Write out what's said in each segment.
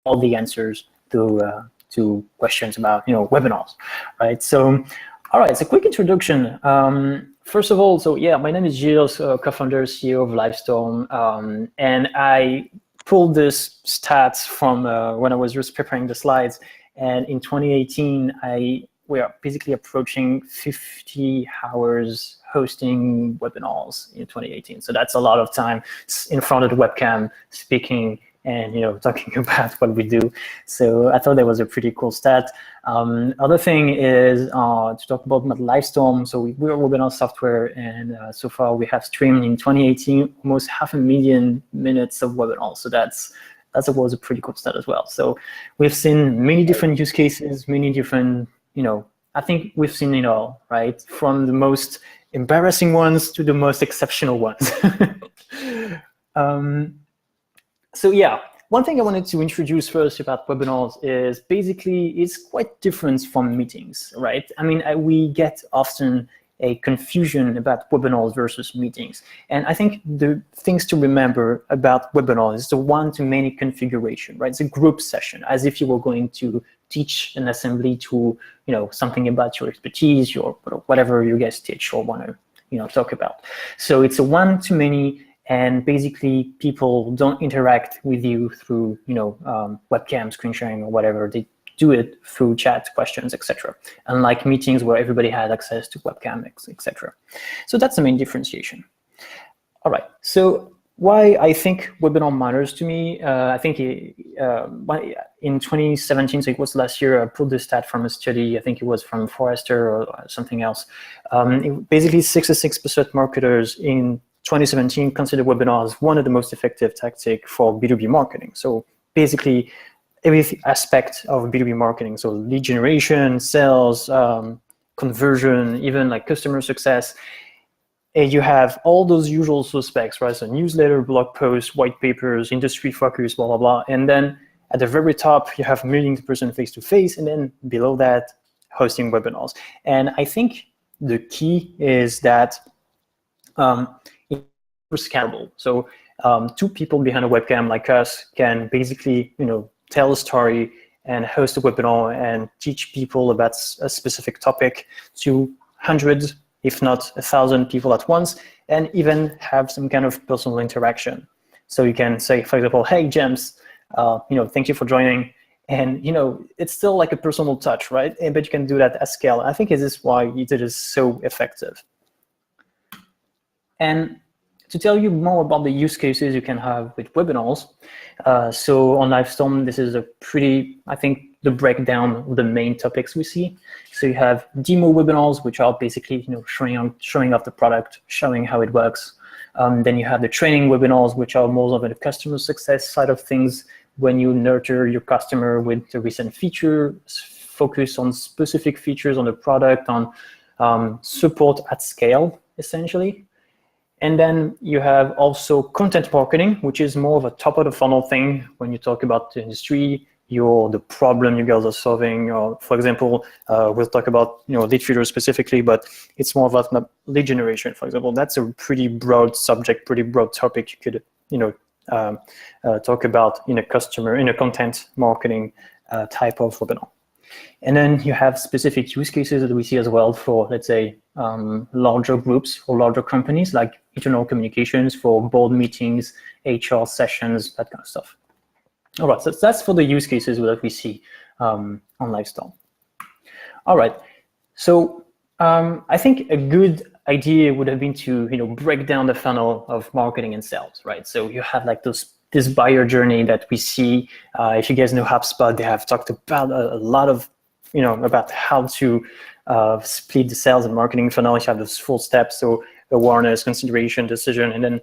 all the answers to questions about webinars, right? So, all right, so quick introduction. First of all, so yeah, my name is Gilles, co-founder, CEO of Livestorm, and I pulled this stats from when I was just preparing the slides. And in 2018, we are basically approaching 50 hours hosting webinars in 2018. So that's a lot of time in front of the webcam, speaking and talking about what we do. So I thought that was a pretty cool stat. Other thing is to talk about Livestorm. So we're a webinar software, and so far we have streamed in 2018 almost 500,000 minutes of webinars. So that was a pretty cool stat as well. So we've seen many different use cases, many different, I think we've seen it all, right? From the most embarrassing ones to the most exceptional ones. So yeah, one thing I wanted to introduce first about webinars is basically it's quite different from meetings, right? I mean, we get often a confusion about webinars versus meetings. And I think the things to remember about webinars is the one-to-many configuration, right? It's a group session, as if you were going to teach an assembly to, something about your expertise, your whatever you guys teach or want to, talk about. So it's a one-to-many, and basically people don't interact with you through, webcam, screen sharing, or whatever. They do it through chat, questions, etc. Unlike meetings where everybody has access to webcam, etc. So that's the main differentiation. All right, so why I think webinar matters to me, I think in 2017, so it was last year, I pulled this stat from a study, I think it was from Forrester or something else. Basically 66% marketers in 2017 consider webinars one of the most effective tactics for B2B marketing. So basically every aspect of B2B marketing, so lead generation, sales, conversion, even like customer success, and you have all those usual suspects, right? So newsletter, blog posts, white papers, industry focus, blah, blah, blah. And then at the very top, you have meeting the person face-to-face, and then below that, hosting webinars. And I think the key is that it's scalable. So two people behind a webcam like us can basically, tell a story and host a webinar and teach people about a specific topic to hundreds, if not 1,000 people at once, and even have some kind of personal interaction. So you can say, for example, hey, James, thank you for joining. And, it's still like a personal touch, right? But you can do that at scale. I think this is why it is so effective. And to tell you more about the use cases you can have with webinars, so on Livestorm, this is a pretty, I think, the breakdown of the main topics we see. So you have demo webinars, which are basically showing off the product, showing how it works. Then you have the training webinars, which are more of the customer success side of things, when you nurture your customer with the recent features, focus on specific features on the product, on support at scale, essentially. And then you have also content marketing, which is more of a top of the funnel thing when you talk about the industry, the problem you guys are solving. Or, for example, we'll talk about lead filters specifically, but it's more about lead generation, for example. That's a pretty broad subject, pretty broad topic you could talk about in a content marketing type of webinar. And then you have specific use cases that we see as well for, let's say, larger groups or larger companies, like internal communications for board meetings, HR sessions, that kind of stuff. All right, so that's for the use cases that we see on Livestorm. All right, so I think a good idea would have been to break down the funnel of marketing and sales, right? So you have like this buyer journey that we see. If you guys know HubSpot, they have talked about a lot of about how to split the sales and marketing funnel. You have those full steps, so awareness, consideration, decision, and then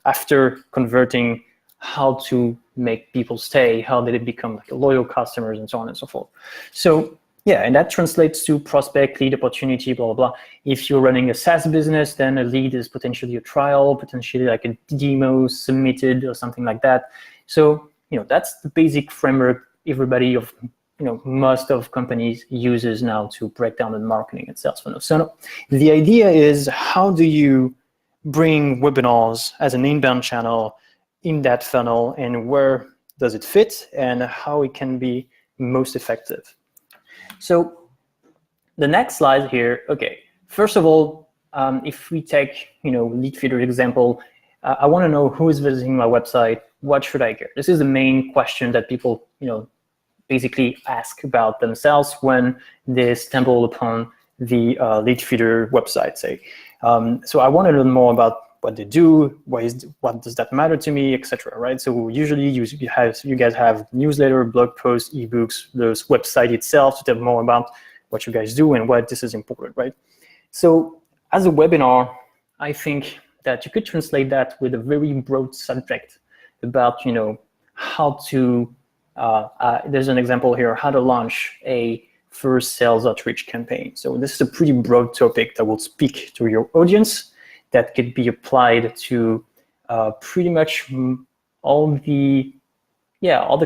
after converting, how to make people stay, how did it become like loyal customers, and so on and so forth. So yeah, and that translates to prospect, lead, opportunity, blah, blah, blah. If you're running a SaaS business, then a lead is potentially a trial, potentially like a demo submitted or something like that. So that's the basic framework everybody of most of companies uses now to break down the marketing and sales funnel. So the idea is, how do you bring webinars as an inbound channel in that funnel, and where does it fit, and how it can be most effective. So the next slide here, okay, first of all, if we take, lead feeder example, I want to know who is visiting my website, what should I care? This is the main question that people, basically ask about themselves when they stumble upon the lead feeder website, say. So I want to learn more about what they do, what does that matter to me, etc. Right? So usually you guys have newsletter, blog posts, ebooks, those website itself to tell more about what you guys do and why this is important, right? So as a webinar, I think that you could translate that with a very broad subject about, how to, there's an example here, how to launch a first sales outreach campaign. So this is a pretty broad topic that will speak to your audience, that could be applied to pretty much all the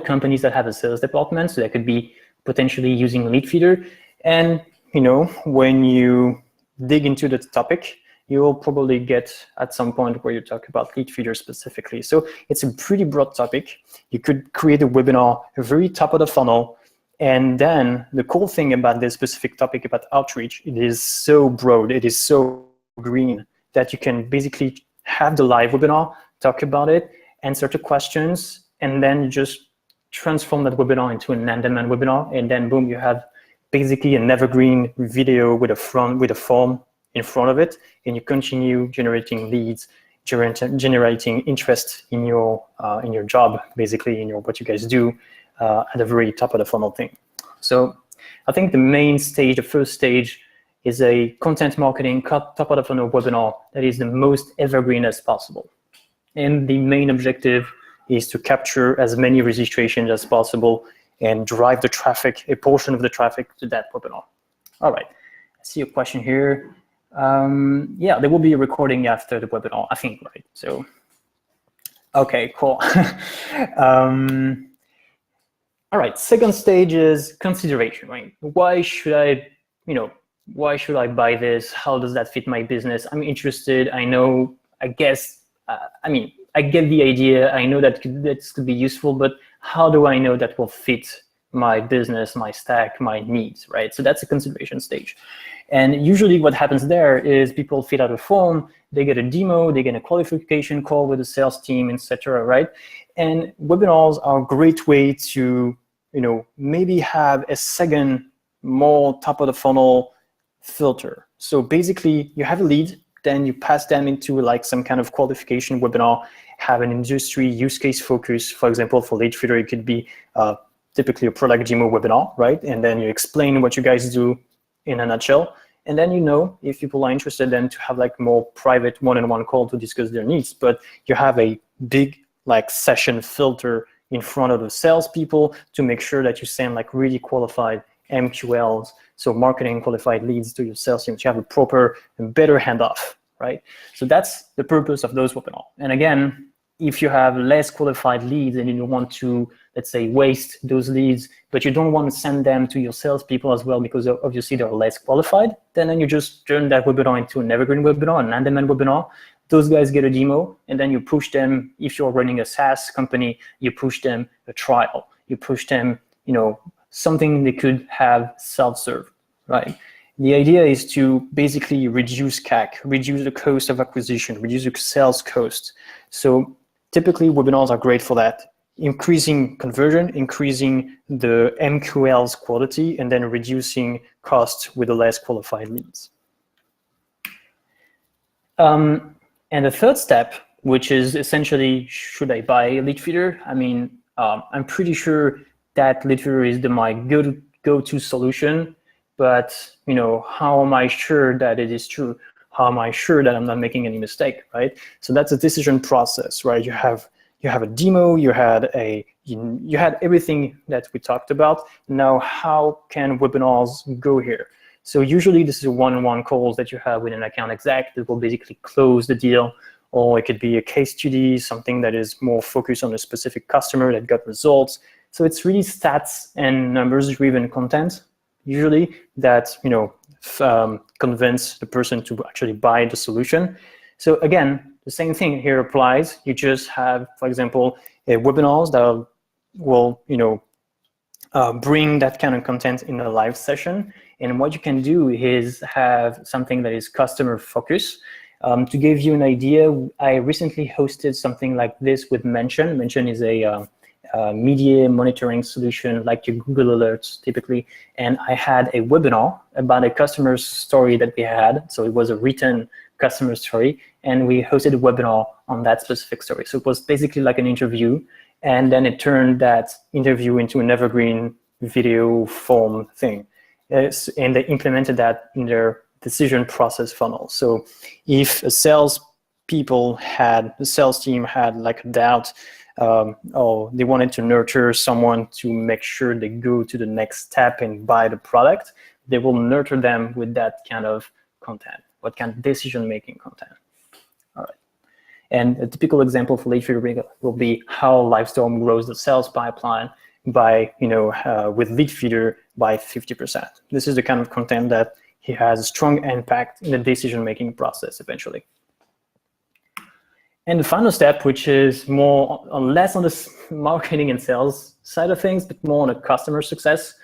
companies that have a sales department. So that could be potentially using lead feeder. And when you dig into the topic, you will probably get at some point where you talk about lead feeder specifically. So it's a pretty broad topic. You could create a webinar very top of the funnel. And then the cool thing about this specific topic about outreach, it is so broad, it is so green, that you can basically have the live webinar, talk about it, answer to questions, and then just transform that webinar into an on-demand webinar, and then boom, you have basically an evergreen video with a form in front of it, and you continue generating leads, generating interest in your job, basically in what you guys do at the very top of the funnel thing. So I think the main stage, the first stage, is a content marketing top of the funnel webinar that is the most evergreen as possible. And the main objective is to capture as many registrations as possible and drive the traffic, a portion of the traffic, to that webinar. All right, I see a question here. Yeah, there will be a recording after the webinar, I think, right? So, okay, cool. All right, second stage is consideration, right? Why should I, why should I buy this? How does that fit my business? I'm interested. I know, I guess, I get the idea. I know that this could be useful, but how do I know that will fit my business, my stack, my needs, right? So that's a consideration stage. And usually what happens there is people fill out a form, they get a demo, they get a qualification call with the sales team, etc., right? And webinars are a great way to, maybe have a second, more top of the funnel filter. So basically you have a lead, then you pass them into like some kind of qualification webinar, have an industry use case focus. For example, for lead feeder, it could be typically a product demo webinar, right? And then you explain what you guys do in a nutshell. And then if people are interested, then to have like more private one-on-one call to discuss their needs. But you have a big like session filter in front of the salespeople to make sure that you send like really qualified MQLs, so marketing qualified leads, to your sales team, to have a proper and better handoff, right? So that's the purpose of those webinars. And again, if you have less qualified leads and you want to, let's say, waste those leads, but you don't want to send them to your salespeople as well because obviously they're less qualified, then you just turn that webinar into an evergreen webinar, an on-demand webinar. Those guys get a demo, and then you push them. If you're running a SaaS company, you push them a trial. You push them, something they could have self-serve, right? The idea is to basically reduce CAC, reduce the cost of acquisition, reduce the sales cost. So typically webinars are great for that, increasing conversion, increasing the MQL's quality, and then reducing costs with the less qualified leads. And the third step, which is essentially, should I buy a lead feeder? I'm pretty sure that lead feeder is my go-to solution, but how am I sure that it is true? How am I sure that I'm not making any mistake, right? So that's a decision process, right? You have a demo, you had everything that we talked about. Now, how can webinars go here? So usually this is a one-on-one calls that you have with an account exec that will basically close the deal, or it could be a case study, something that is more focused on a specific customer that got results. So it's really stats and numbers-driven content, usually, that convince the person to actually buy the solution. So again, the same thing here applies. You just have, for example, webinars that are will bring that kind of content in a live session. And what you can do is have something that is customer focused. To give you an idea, I recently hosted something like this with Mention. Mention is a media monitoring solution like your Google Alerts typically. And I had a webinar about a customer story that we had. So it was a written customer story, and we hosted a webinar on that specific story. So it was basically like an interview, and then it turned that interview into an evergreen video form thing. And they implemented that in their decision process funnel. So if a sales team had like a doubt, or they wanted to nurture someone to make sure they go to the next step and buy the product, they will nurture them with that kind of content. What kind of decision-making content? All right. And a typical example for lead feeder will be how Livestorm grows the sales pipeline by, with lead feeder by 50%. This is the kind of content that he has a strong impact in the decision-making process eventually. And the final step, which is less on the marketing and sales side of things, but more on the customer success.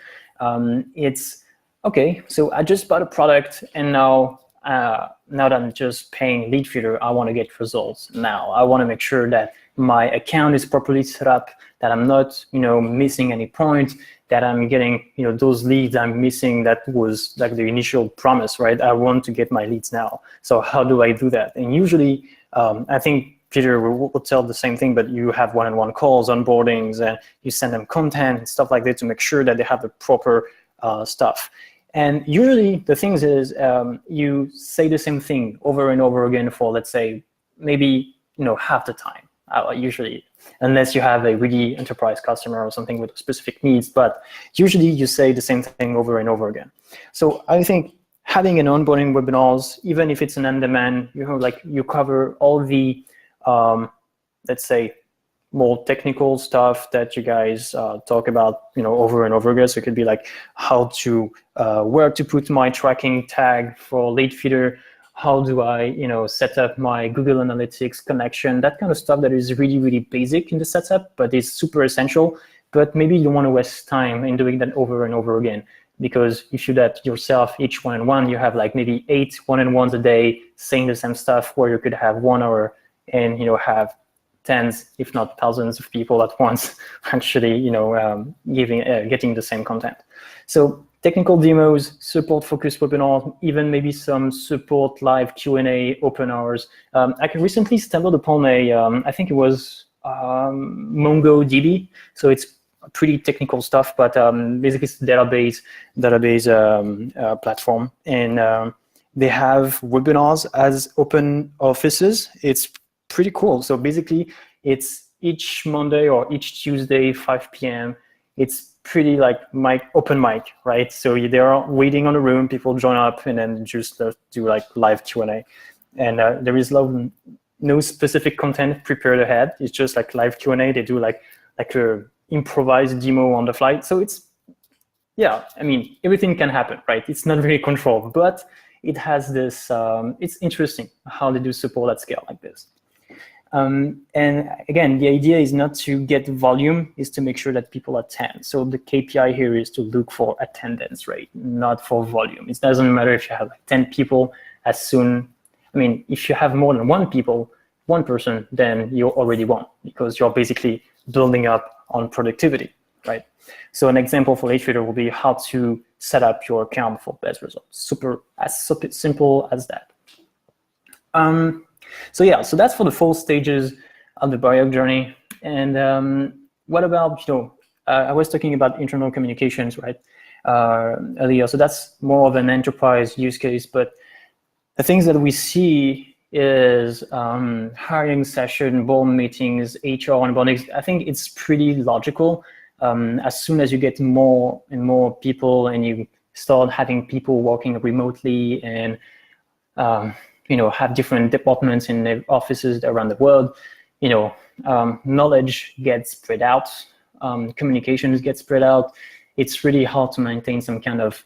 It's, okay, so I just bought a product, and now that I'm just paying lead feeder, I want to get results now. I want to make sure that my account is properly set up, that I'm not, missing any point, that I'm getting, those leads I'm missing. That was like the initial promise, right? I want to get my leads now. So how do I do that? And usually, I think Peter will tell the same thing, but you have one-on-one calls, onboardings, and you send them content and stuff like that to make sure that they have the proper stuff. And usually the thing is, you say the same thing over and over again for, let's say, maybe half the time. Usually, unless you have a really enterprise customer or something with specific needs, but usually you say the same thing over and over again. So I think having an onboarding webinars, even if it's an on-demand, you cover all the, let's say, more technical stuff that you guys talk about, over and over again. So it could be like how to, where to put my tracking tag for lead feeder, how do I, set up my Google Analytics connection, that kind of stuff that is really, really basic in the setup, but is super essential. But maybe you don't want to waste time in doing that over and over again, because if you do that yourself, each one-on-one, you have like maybe 8 one-on-ones a day saying the same stuff, where you could have 1 hour and, have tens, if not thousands of people at once actually, getting the same content. So technical demos, support-focused webinars, even maybe some support live Q&A open hours. I recently stumbled upon I think it was MongoDB. So it's pretty technical stuff, but basically it's a database platform. And they have webinars as open offices. It's pretty cool. So basically it's each Monday or each Tuesday, 5 p.m. It's pretty like open mic, right? So they're waiting on the room, people join up, and then just do like live Q&A. And there is no specific content prepared ahead. It's just like live Q&A. They do like a improvised demo on the fly. So it's, yeah, I mean, everything can happen, right? It's not very controlled, but it has this, it's interesting how they do support at scale like this. And again, the idea is not to get volume, is to make sure that people attend. So the KPI here is to look for attendance rate, not for volume. It doesn't matter if you have like 10 people if you have more than one person, then you already won, because you're basically building up on productivity, right? So an example for lead feeder will be how to set up your account for best results. As simple as that. So yeah, so that's for the 4 stages of the buyer journey. And what about, I was talking about internal communications, right, earlier. So that's more of an enterprise use case, but the things that we see is hiring session, board meetings, HR onboarding. I think it's pretty logical. As soon as you get more and more people and you start having people working remotely and have different departments in the offices around the world, knowledge gets spread out, communications get spread out. It's really hard to maintain some kind of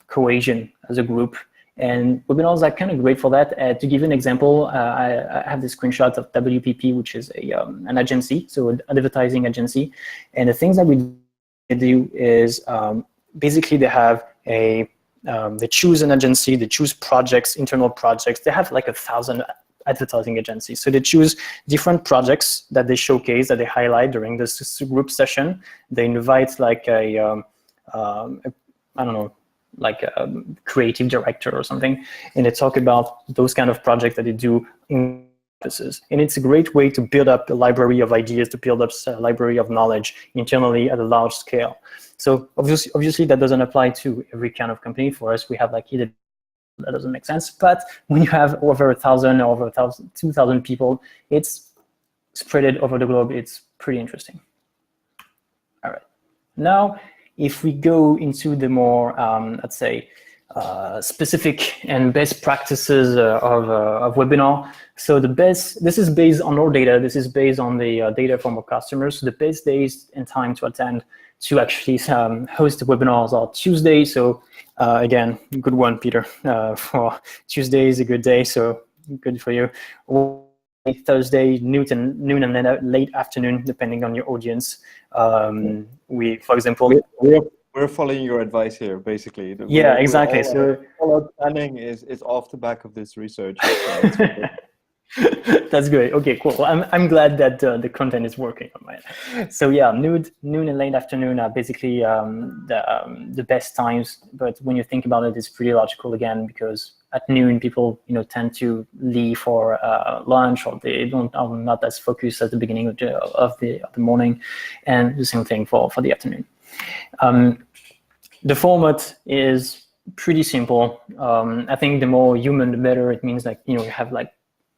cohesion as a group And webinars are kind of great for that. To give you an example, I have this screenshot of WPP, which is an agency, so an advertising agency. And the things that we do is basically they have they choose an agency, they choose projects, internal projects. They have like 1,000 advertising agencies. So they choose different projects that they showcase, that they highlight during this group session. They invite like I don't know, like a creative director or something, and they talk about those kind of projects that they do in offices. And it's a great way to build up a library of ideas, to build up a library of knowledge internally at a large scale. So obviously that doesn't apply to every kind of company. For us, we have like either that doesn't make sense. But when you have over 1,000 or over 2,000 people, it's spread it over the globe. It's pretty interesting. All right. Now, if we go into the more, let's say, specific and best practices of webinar. So this is based on our data. This is based on the data from our customers. So the best days and time to attend to actually host the webinars are Tuesday. So again, good one, Peter. For Tuesday is a good day, so good for you. Or Thursday, noon and late afternoon, depending on your audience. For example, we're following your advice here, basically. Yeah, exactly. So all our planning is off the back of this research. That's great. Okay, cool. Well, I'm glad that the content is working on mine. So yeah, noon and late afternoon are basically the best times. But when you think about it, it's pretty logical again, because at noon people tend to leave for lunch, or they are not as focused at the beginning of the morning, and the same thing for the afternoon. The format is pretty simple. I think the more human, the better. It means like you have like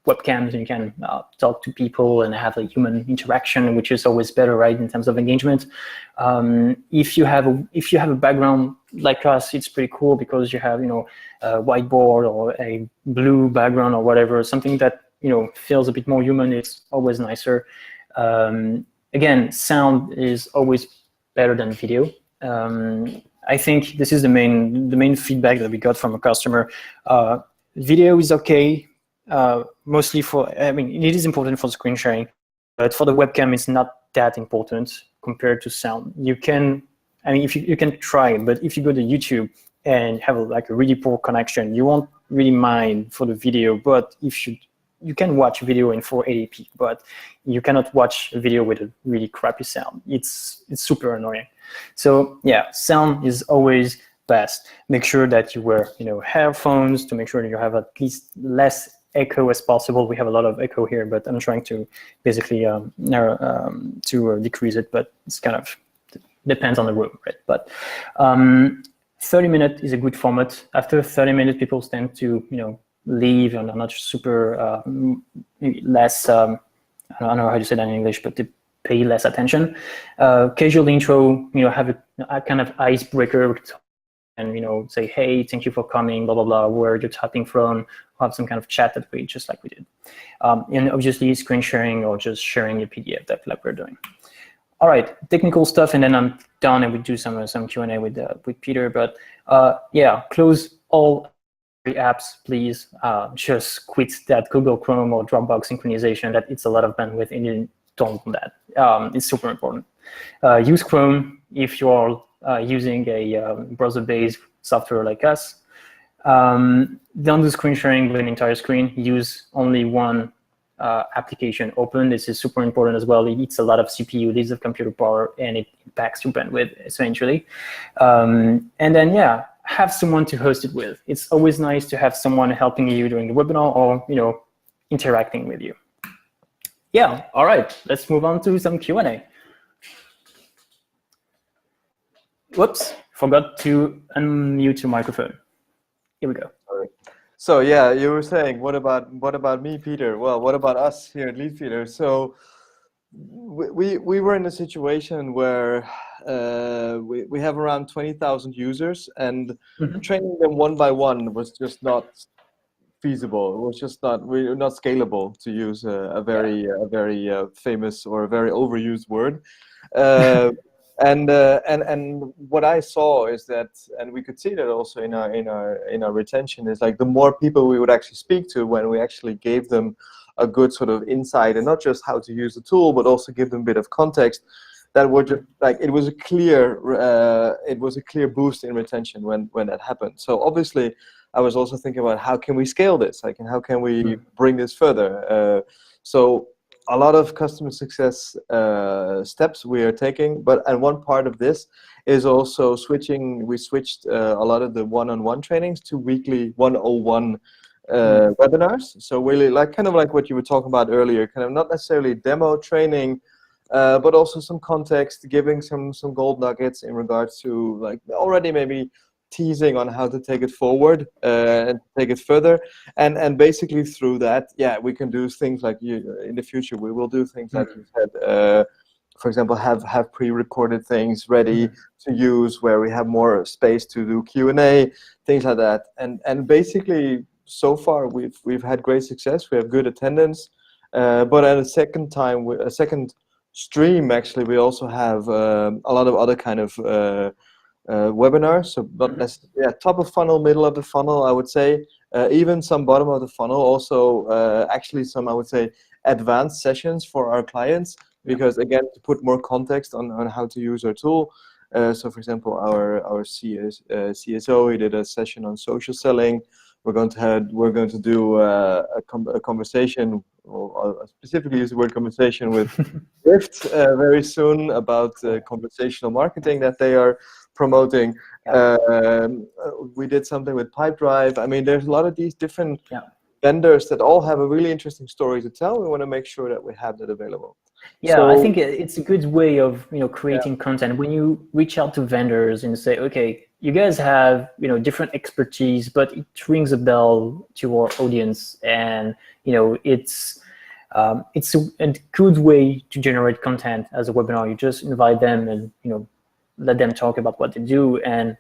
webcams and you can talk to people and have a human interaction, which is always better, right, in terms of engagement. If you have a background like us, it's pretty cool because you have a whiteboard or a blue background or whatever, something that feels a bit more human. It's always nicer. Again, sound is always better than video. I think this is the main feedback that we got from a customer. Video is okay. Mostly it is important for screen sharing, but for the webcam, it's not that important compared to sound. You can try it, but if you go to YouTube and have a really poor connection, you won't really mind for the video. But you can watch video in 480p, but you cannot watch a video with a really crappy sound. It's super annoying. So yeah, sound is always best. Make sure that you wear headphones to make sure that you have at least less echo as possible. We have a lot of echo here, but I'm trying to basically decrease it, but it's kind of depends on the room, right? But 30 minutes is a good format. After 30 minutes, people tend to leave and are not super less. I don't know how to say that in English, but they pay less attention. Casual intro, have a kind of icebreaker, and say, hey, thank you for coming, blah blah blah, where you're tapping from, have some kind of chat that way, just like we did. And obviously screen sharing or just sharing your PDF that like we're doing. All right, technical stuff, and then I'm done, and we do some Q&A with Peter. But yeah, close all apps, please. Just quit that Google Chrome or Dropbox synchronization. That it's a lot of bandwidth, and you don't want that. It's super important. Use Chrome if you're using a browser-based software like us. Don't do screen sharing with an entire screen. Use only one application open. This is super important as well. It eats a lot of CPU, leaves of computer power, and it impacts your bandwidth essentially. And then yeah, have someone to host it with. It's always nice to have someone helping you during the webinar or interacting with you. Yeah, all right, let's move on to some Q&A. Whoops, forgot to unmute your microphone. Here we go. Sorry. So yeah, you were saying, what about me, Peter? Well, what about us here at Leadfeeder? So we were in a situation where we have around 20,000 users, and training them one by one was just not feasible. It was just not scalable, to use a very famous or a very overused word. And what I saw is that, and we could see that also in our retention, is like the more people we would actually speak to when we actually gave them a good sort of insight, and not just how to use the tool, but also give them a bit of context, that would just, like, it was a clear boost in retention when that happened. So obviously I was also thinking about how can we scale this, like, and how can we bring this further. So a lot of customer success steps we are taking, and one part of this is also switching. We switched a lot of the one-on-one trainings to weekly 101 webinars. So really, like, kind of like what you were talking about earlier, kind of not necessarily demo training, but also some context, giving some gold nuggets in regards to, like, already maybe teasing on how to take it forward and take it further, and basically through that, yeah, we can do things like, in the future we will do things like you said, for example, have pre-recorded things ready to use, where we have more space to do Q&A, things like that, and basically so far we've had great success. We have good attendance, but at a second stream, actually, we also have a lot of other kind of webinars. So not necessarily top of funnel, middle of the funnel, I would say, even some bottom of the funnel. Also, actually, some, I would say, advanced sessions for our clients, because again, to put more context on how to use our tool. So, for example, our CSO, he did a session on social selling. We're going to do a conversation, or I'll specifically use the word conversation, with Sift very soon, about conversational marketing that they are promoting. We did something with Pipedrive. I mean, there's a lot of these different vendors that all have a really interesting story to tell. We want to make sure that we have that available. Yeah, so, I think it's a good way of creating content. When you reach out to vendors and say, okay, you guys have different expertise, but it rings a bell to our audience, and it's a good way to generate content as a webinar. You just invite them and let them talk about what they do, and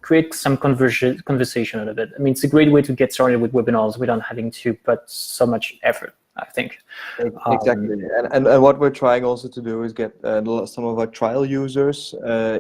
create some conversation out of it. I mean, it's a great way to get started with webinars without having to put so much effort, I think. Exactly, and what we're trying also to do is get some of our trial users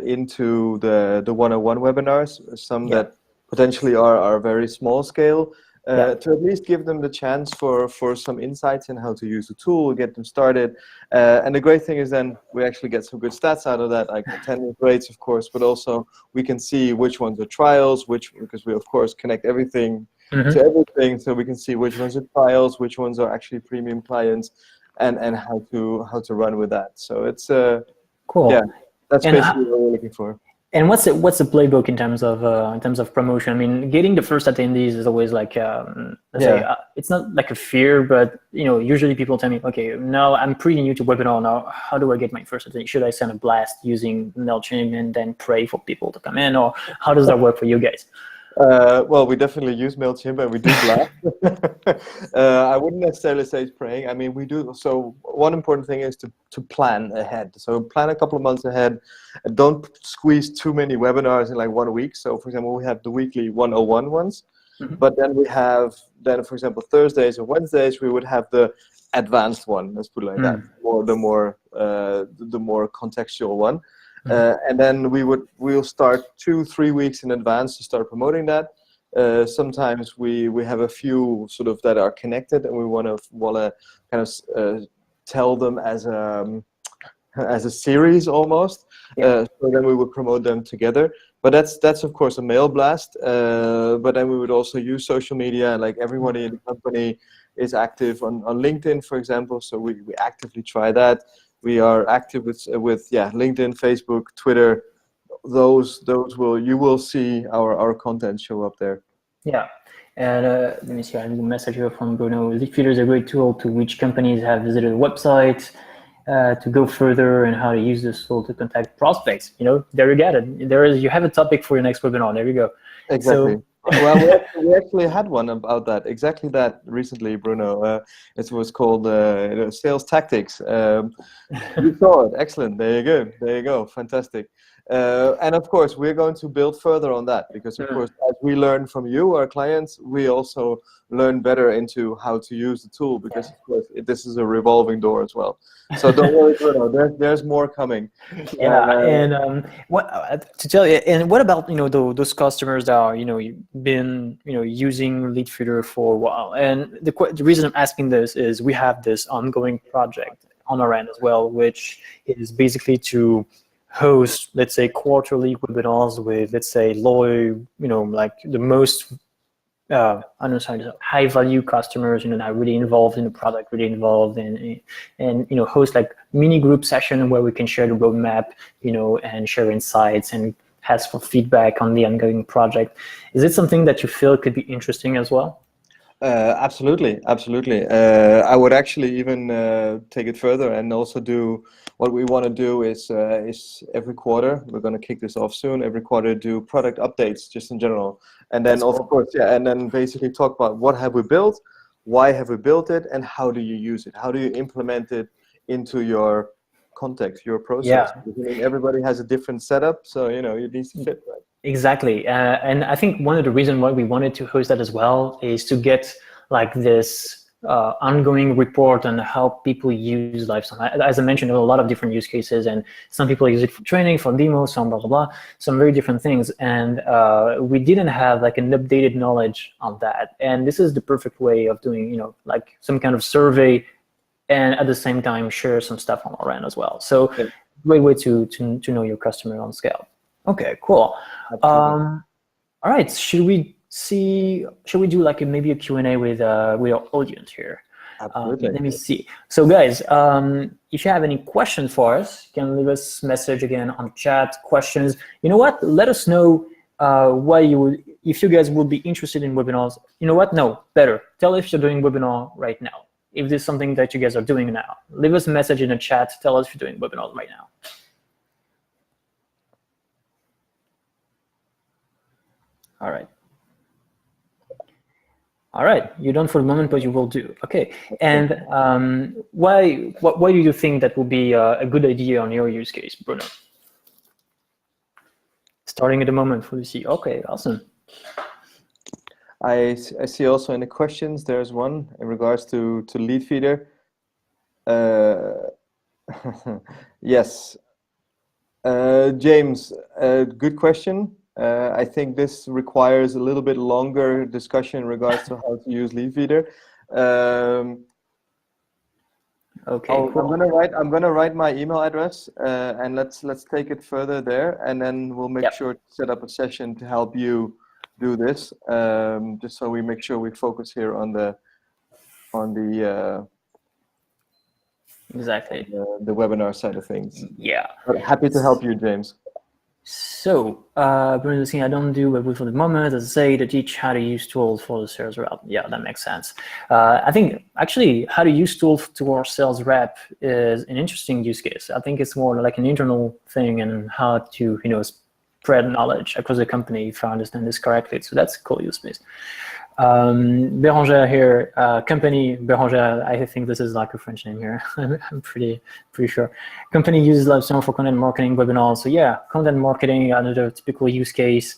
into the 101 webinars, some that potentially are very small scale, to at least give them the chance for some insights in how to use the tool, get them started. And the great thing is then we actually get some good stats out of that, like attendance rates, of course, but also we can see which ones are trials, because we of course connect everything to everything, so we can see which ones are trials, which ones are actually premium clients, and how to run with that. So it's cool. Yeah, that's basically what we're looking for. And what's the playbook in terms of promotion? I mean, getting the first attendees is always like, let's say, it's not like a fear, but usually people tell me, okay, now I'm pretty new to webinar. Now, how do I get my first attendee? Should I send a blast using MailChimp and then pray for people to come in, or how does that work for you guys? Well, we definitely use MailChimp, and we do blast. I wouldn't necessarily say it's praying. I mean, we do. So one important thing is to plan ahead. So plan a couple of months ahead. Don't squeeze too many webinars in like 1 week. So for example, we have the weekly 101 ones, but then we have, for example, Thursdays or Wednesdays, we would have the advanced one. Let's put it like that, or the more contextual one. And then we'll start 2-3 weeks in advance to start promoting that. Sometimes we have a few sort of that are connected, and we want to kind of tell them as a series almost. So then we would promote them together. But that's of course a mail blast. But then we would also use social media. Like everybody in the company is active on LinkedIn, for example. So we actively try that. We are active with LinkedIn, Facebook, Twitter. You will see our content show up there. Yeah, and let me see. I have a message here from Bruno. Leadfeeder is a great tool to which companies have visited a website to go further, and how to use this tool to contact prospects. There you get it. You have a topic for your next webinar. There you go. Exactly. Well, we actually had one about that, exactly that recently, Bruno. It was called Sales Tactics. You saw it. Excellent. There you go. There you go. Fantastic. And of course, we're going to build further on that because, of course, as we learn from you, our clients, we also learn better into how to use the tool because, of course, this is a revolving door as well. So don't worry, Bruno. There's more coming. Yeah, and what to tell you? And what about those customers that are you've been using Leadfeeder for a while? And the reason I'm asking this is we have this ongoing project on our end as well, which is basically to host, let's say, quarterly webinars with, let's say, low, like the most I don't know, sorry, high value customers, that are really involved in the product, really involved in, and host like mini group session where we can share the roadmap, and share insights and ask for feedback on the ongoing project. Is it something that you feel could be interesting as well? Absolutely, absolutely. I would actually even take it further and also do what we want to do is every quarter, we're going to kick this off soon, every quarter do product updates just in general. And then That's of cool. course, yeah, and then basically talk about what have we built, why have we built it, and how do you use it? How do you implement it into your context, your process? Yeah. Because, I mean, everybody has a different setup, so it needs to fit, right? Exactly. And I think one of the reasons why we wanted to host that as well is to get like this ongoing report on how people use Livestorm. As I mentioned, there are a lot of different use cases, and some people use it for training, for demos, some blah, blah, blah, some very different things. And we didn't have like an updated knowledge on that. And this is the perfect way of doing, like some kind of survey and at the same time share some stuff on our end as well. So Yeah. great way to know your customer on scale. Okay, cool. All right, should we do like maybe a Q&A with our audience here? Absolutely. Let me see. So guys, if you have any questions for us, you can leave us a message again on chat, questions. You know what? Let us know if you guys would be interested in webinars. You know what? No, better. Tell us if you're doing webinar right now. If there's something that you guys are doing now, leave us a message in the chat. Tell us if you're doing webinars right now. All right. All right, you're done for the moment, but you will do. Okay, and why do you think that would be a good idea on your use case, Bruno? Starting at the moment for the C. Okay, awesome. I see also in the questions there's one in regards to Leadfeeder. Yes, James, good question. I think this requires a little bit longer discussion in regards to how to use Leadfeeder. Okay, cool. I'm gonna write my email address, and let's take it further there, and then we'll make sure to set up a session to help you do this. Just so we make sure we focus here on the exactly the webinar side of things. Yeah. But happy to help you, James. So, Bruno, I don't do web for the moment. As I say, to teach how to use tools for the sales rep. Yeah, that makes sense. I think actually how to use tools to our sales rep is an interesting use case. I think it's more like an internal thing and how to spread knowledge across the company, if I understand this correctly. So that's a cool use case. Bérangère here, company Bérangère, I think this is like a French name here. I'm pretty sure. Company uses Livestorm for content marketing webinars. So yeah, content marketing, another typical use case.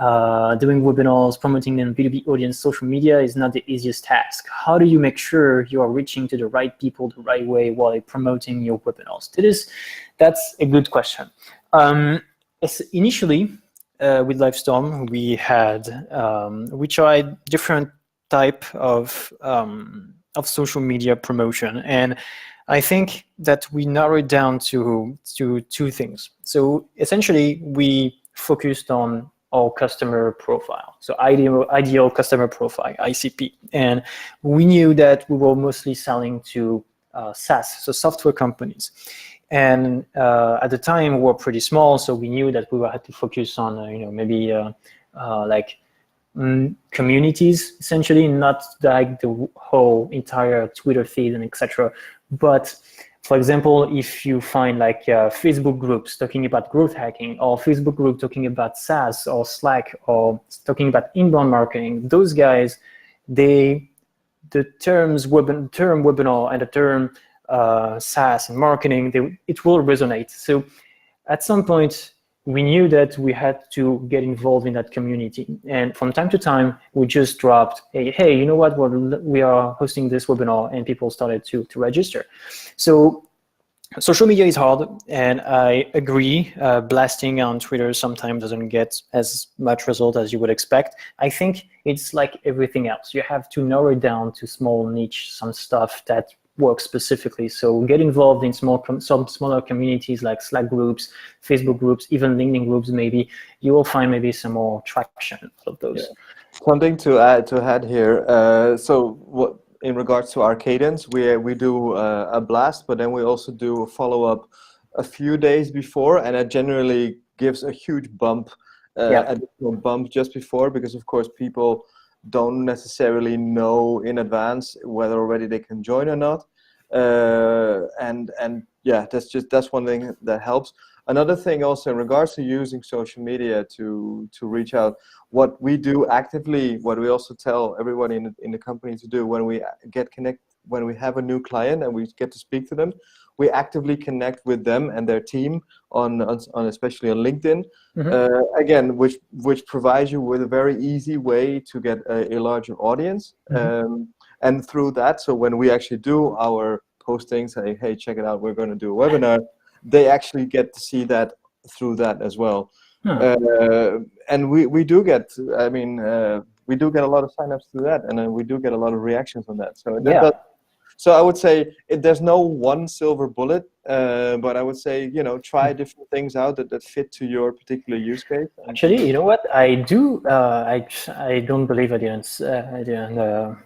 Doing webinars, promoting them B2B audience, social media is not the easiest task. How do you make sure you are reaching to the right people the right way while promoting your webinars? That's a good question. Initially, with Livestorm, we tried different type of social media promotion, and I think that we narrowed down to two things. So essentially, we focused on our customer profile, so ideal customer profile, ICP, and we knew that we were mostly selling to SaaS, so software companies. And at the time, we were pretty small, so we knew that we had to focus on, maybe like communities, essentially, not like the whole entire Twitter feed and etc. But For example, if you find like Facebook groups talking about growth hacking, or Facebook group talking about SaaS or Slack, or talking about inbound marketing, those guys, the term webinar and the term SaaS and marketing, it will resonate. So at some point, we knew that we had to get involved in that community. And from time to time, we just dropped, hey, you know what, we are hosting this webinar, and people started to register. So social media is hard, and I agree, blasting on Twitter sometimes doesn't get as much result as you would expect. I think it's like everything else. You have to narrow it down to small niche, some stuff that works specifically. So get involved in some smaller communities like Slack groups, Facebook groups, even LinkedIn groups. Maybe you will find maybe some more traction out of those. Yeah. Something to add here. So what in regards to our cadence, we do a blast, but then we also do a follow up a few days before, and it generally gives a huge bump, additional bump just before, because of course people don't necessarily know in advance whether already they can join or not, and yeah, that's one thing that helps. Another thing also in regards to using social media to reach out, what we do actively, what we also tell everybody in the company to do when we when we have a new client and we get to speak to them, we actively connect with them and their team on especially on LinkedIn. Mm-hmm. Again, which provides you with a very easy way to get a larger audience. Mm-hmm. And through that, so when we actually do our postings, say, hey, check it out, we're going to do a webinar, they actually get to see that through that as well. And we do get, I mean, we do get a lot of signups through that, and then we do get a lot of reactions on that. So so I would say there's no one silver bullet, but I would say, you know, try different things out that fit to your particular use case. Actually, you know what I do? I don't believe I didn't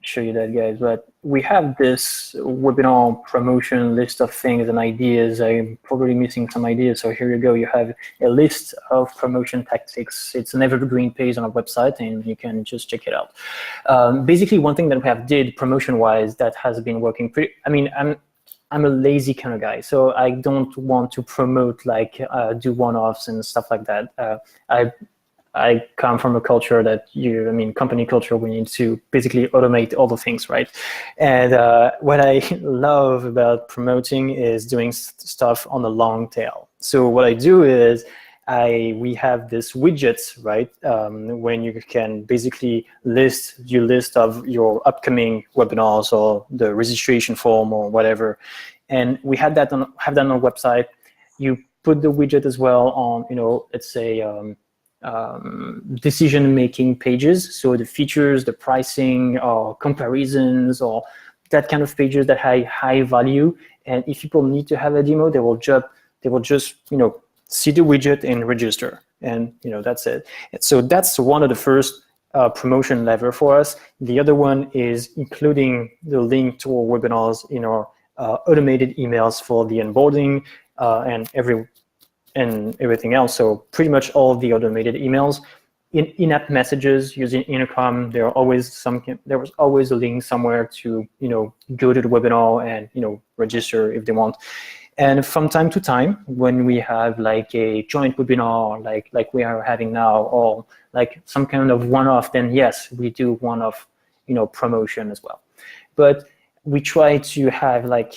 show you that, guys, but we have this webinar promotion list of things and ideas. I'm probably missing some ideas, so here you go. You have a list of promotion tactics. It's an evergreen page on our website, and you can just check it out. Basically, one thing that we have did promotion-wise that has been working pretty. I mean, I'm a lazy kind of guy, so I don't want to promote like do one-offs and stuff like that. I come from a culture that company culture, we need to basically automate all the things, right? And what I love about promoting is doing stuff on the long tail. So what I do is we have this widgets, right? When you can basically list of your upcoming webinars or the registration form or whatever. And we have that on our website. You put the widget as well on, let's say, decision-making pages, so the features, the pricing, or comparisons, or that kind of pages that have high value. And if people need to have a demo, they will just see the widget and register, and that's it. So that's one of the first promotion lever for us. The other one is including the link to our webinars in our automated emails for the onboarding and everything else. So pretty much all of the automated emails, in-app messages using Intercom. There was always a link somewhere to go to the webinar and register if they want. And from time to time, when we have like a joint webinar, like we are having now, or like some kind of one-off, then yes, we do one-off promotion as well. But we try to have like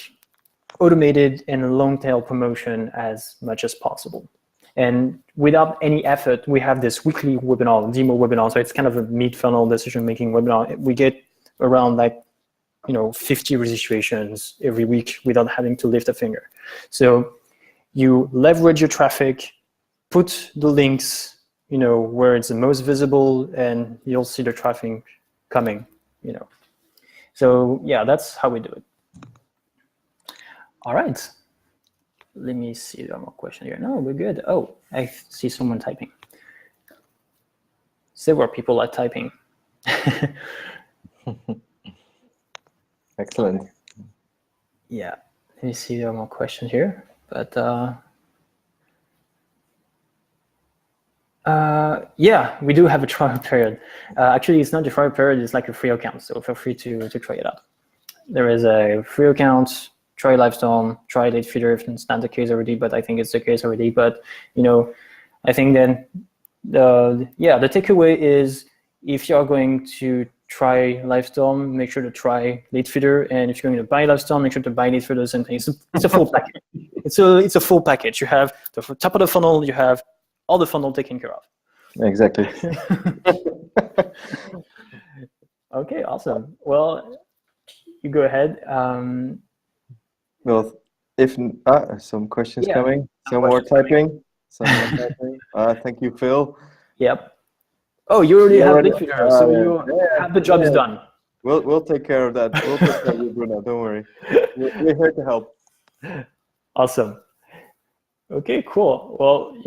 automated and long tail promotion as much as possible. And without any effort, we have this weekly webinar, demo webinar. So it's kind of a mid-funnel decision-making webinar. We get around 50 registrations every week without having to lift a finger. So you leverage your traffic, put the links, where it's the most visible, and you'll see the traffic coming, So yeah, that's how we do it. All right. Let me see. There are more questions here. No, we're good. Oh, I see someone typing. Several people are typing. Excellent. Yeah. Let me see. There are more questions here. But yeah, we do have a trial period. Actually, it's not a trial period. It's like a free account. So feel free to try it out. There is a free account try Livestorm, try Lead Feeder if it's not the case already, but I think it's the case already. But I think then the takeaway is, if you're going to try Livestorm, make sure to try Lead Feeder, and if you're going to buy Livestorm, make sure to buy Lead Feeder. The same thing. It's a full package. It's a full package. You have the top of the funnel. You have all the funnel taken care of. Exactly. Okay, awesome. Well, you go ahead. Well, if some questions coming, some more typing. Thank you, Phil. Yep. Oh, you already have Lead Feeder, so you have the job is done. We'll take care of that. We'll take care of you, Bruno. Don't worry. We're here to help. Awesome. Okay, cool. Well,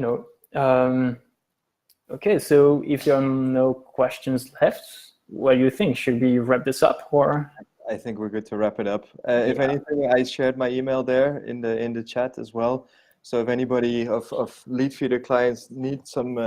okay, so if there are no questions left, what do you think? Should we wrap this up, or? I think we're good to wrap it up. If anything, I shared my email there in the chat as well. So if anybody of Lead Feeder clients need some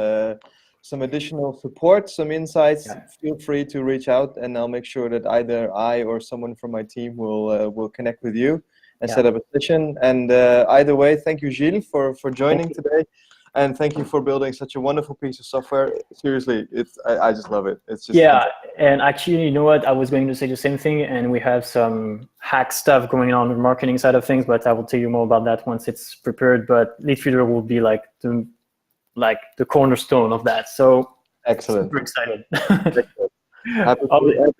additional support, some insights, feel free to reach out, and I'll make sure that either I or someone from my team will connect with you and set up a session. And either way, thank you, Gilles, for joining today. And thank you for building such a wonderful piece of software. Seriously, I just love it. It's just fantastic. And actually, you know what? I was going to say the same thing, and we have some hack stuff going on the marketing side of things, but I will tell you more about that once it's prepared. But Lead Feeder will be like the cornerstone of that. So excellent. Super excited. Happy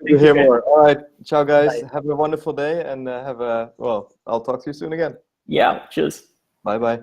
to hear more. All right, ciao guys. Bye. Have a wonderful day, and I'll talk to you soon again. Yeah, cheers. Bye bye.